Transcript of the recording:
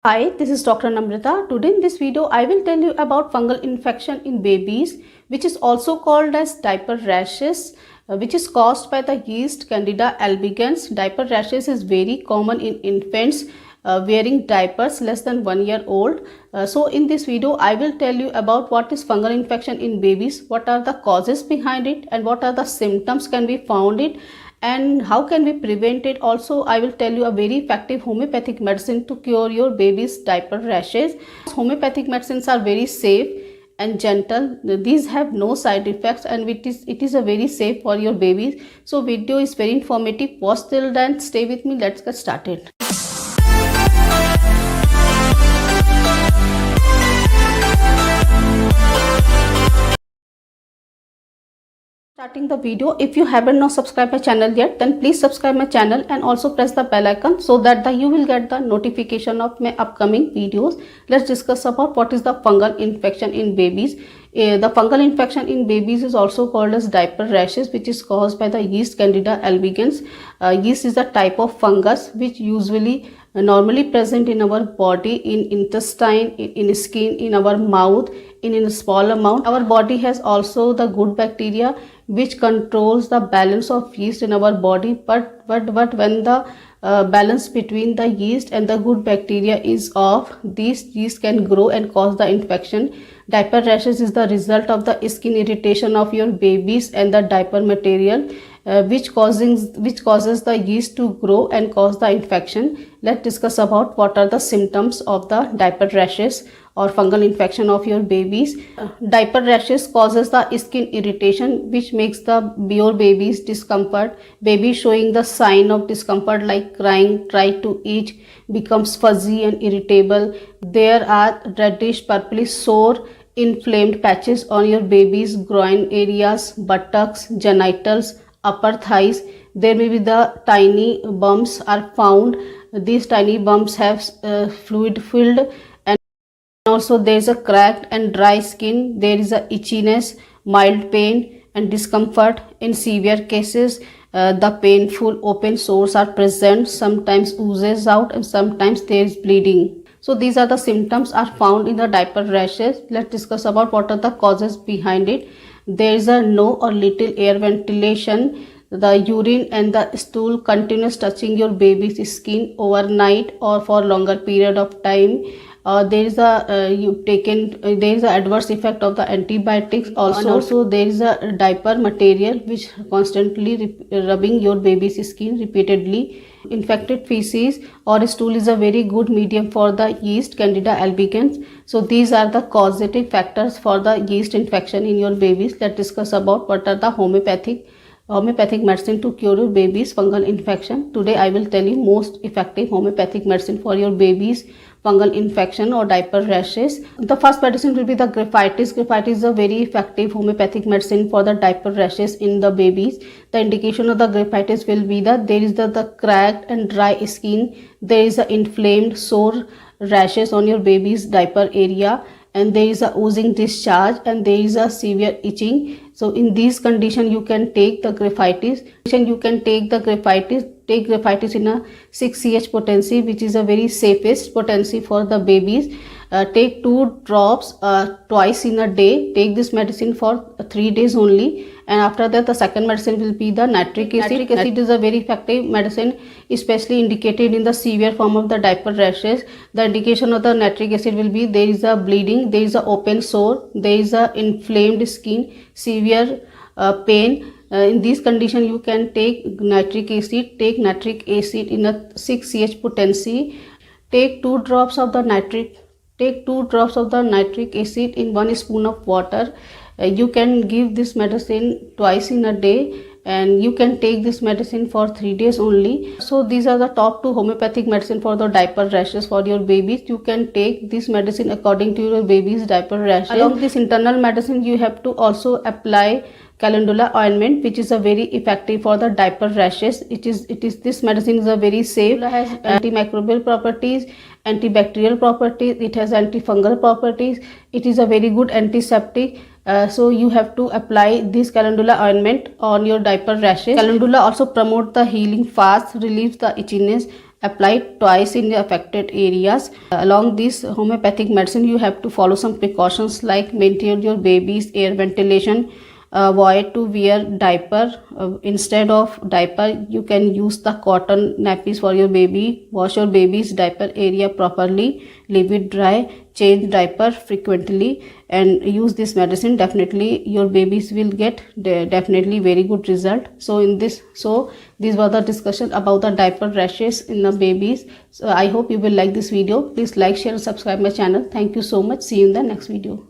Hi, this is Dr. Namrata. Today in this video, I will tell you about fungal infection in babies, which is also called as diaper rashes, which is caused by the yeast Candida albicans. Diaper rashes is very common in infants wearing diapers less than 1 year old. So in this video, I will tell you about what is fungal infection in babies, what are the causes behind it, and what are the symptoms can be found it, and how can we prevent it. Also, I will tell you a very effective homeopathic medicine to cure your baby's diaper rashes. Homeopathic medicines are very safe and gentle. These have no side effects and it is a very safe for your babies. So video is very informative. Watch till then, stay with me. Let's get started. Starting the video, if you haven't not subscribed my channel yet, then please subscribe my channel and also press the bell icon so that you will get the notification of my upcoming videos. Let's discuss about what is the fungal infection in babies. The fungal infection in babies is also called as diaper rashes, which is caused by the yeast Candida albicans. Yeast is a type of fungus which usually normally present in our body, in intestine, in skin, in our mouth, in a small amount. Our body has also the good bacteria which controls the balance of yeast in our body, but when the balance between the yeast and the good bacteria is off, these yeast can grow and cause the infection. Diaper rashes is the result of the skin irritation of your babies and the diaper material, which causes the yeast to grow and cause the infection. Let's discuss about what are the symptoms of the diaper rashes or fungal infection of your babies. Diaper rashes causes the skin irritation, which makes your baby's discomfort. Baby showing the sign of discomfort like crying, try to eat, becomes fuzzy and irritable. There are reddish, purplish, sore, inflamed patches on your baby's groin areas, buttocks, genitals, upper thighs. There may be the tiny bumps are found. These tiny bumps have fluid filled, and also there is a cracked and dry skin. There is a itchiness, mild pain and discomfort. In severe cases, the painful open sores are present, sometimes oozes out and sometimes there is bleeding. So these are the symptoms are found in the diaper rashes. Let's discuss about what are the causes behind it. There is a no or little air ventilation. The urine and the stool continuous touching your baby's skin overnight or for longer period of time. There is a there is a adverse effect of the antibiotics also, and also there is a diaper material which constantly rubbing your baby's skin repeatedly. Infected feces or stool is a very good medium for the yeast Candida albicans. So these are the causative factors for the yeast infection in your babies. Let's discuss about what are the homeopathic medicine to cure your baby's fungal infection. Today I will tell you most effective homeopathic medicine for your baby's fungal infection or diaper rashes. The first medicine will be the Graphitis. Graphitis is a very effective homeopathic medicine for the diaper rashes in the babies. The indication of the Graphitis will be that there is the cracked and dry skin, there is a inflamed sore rashes on your baby's diaper area, and there is a oozing discharge and there is a severe itching. So in these conditions you can take the Graphitis. Take Graphitis in a 6 CH potency, which is a very safest potency for the babies. Take 2 drops twice in a day. Take this medicine for 3 days only, and after that the second medicine will be the nitric acid. Nitric acid is a very effective medicine, especially indicated in the severe form of the diaper rashes. The indication of the nitric acid will be there is a bleeding, there is a open sore, there is a inflamed skin, severe pain. In these conditions you can take nitric acid. Take nitric acid in a 6 CH potency. Take 2 drops of the nitric acid in 1 spoon of water. You can give this medicine twice in a day, and you can take this medicine for 3 days only. So these are the top 2 homeopathic medicine for the diaper rashes for your babies. You can take this medicine according to your baby's diaper rashes. Along this internal medicine, you have to also apply Calendula ointment, which is a very effective for the diaper rashes. This medicine is a very safe. It has antimicrobial properties, antibacterial properties, it has antifungal properties, it is a very good antiseptic. So you have to apply this Calendula ointment on your diaper rashes. Calendula also promotes the healing fast, relieves the itchiness, applied twice in the affected areas. Along this homeopathic medicine, you have to follow some precautions like maintain your baby's air ventilation, avoid to wear diaper. Instead of diaper, you can use the cotton nappies for your baby. Wash your baby's diaper area properly, leave it dry, change diaper frequently, and use this medicine. Definitely your babies will get definitely very good result. So these were the discussion about the diaper rashes in the babies. So I hope you will like this video. Please like, share and subscribe my channel. Thank you so much. See you in the next video.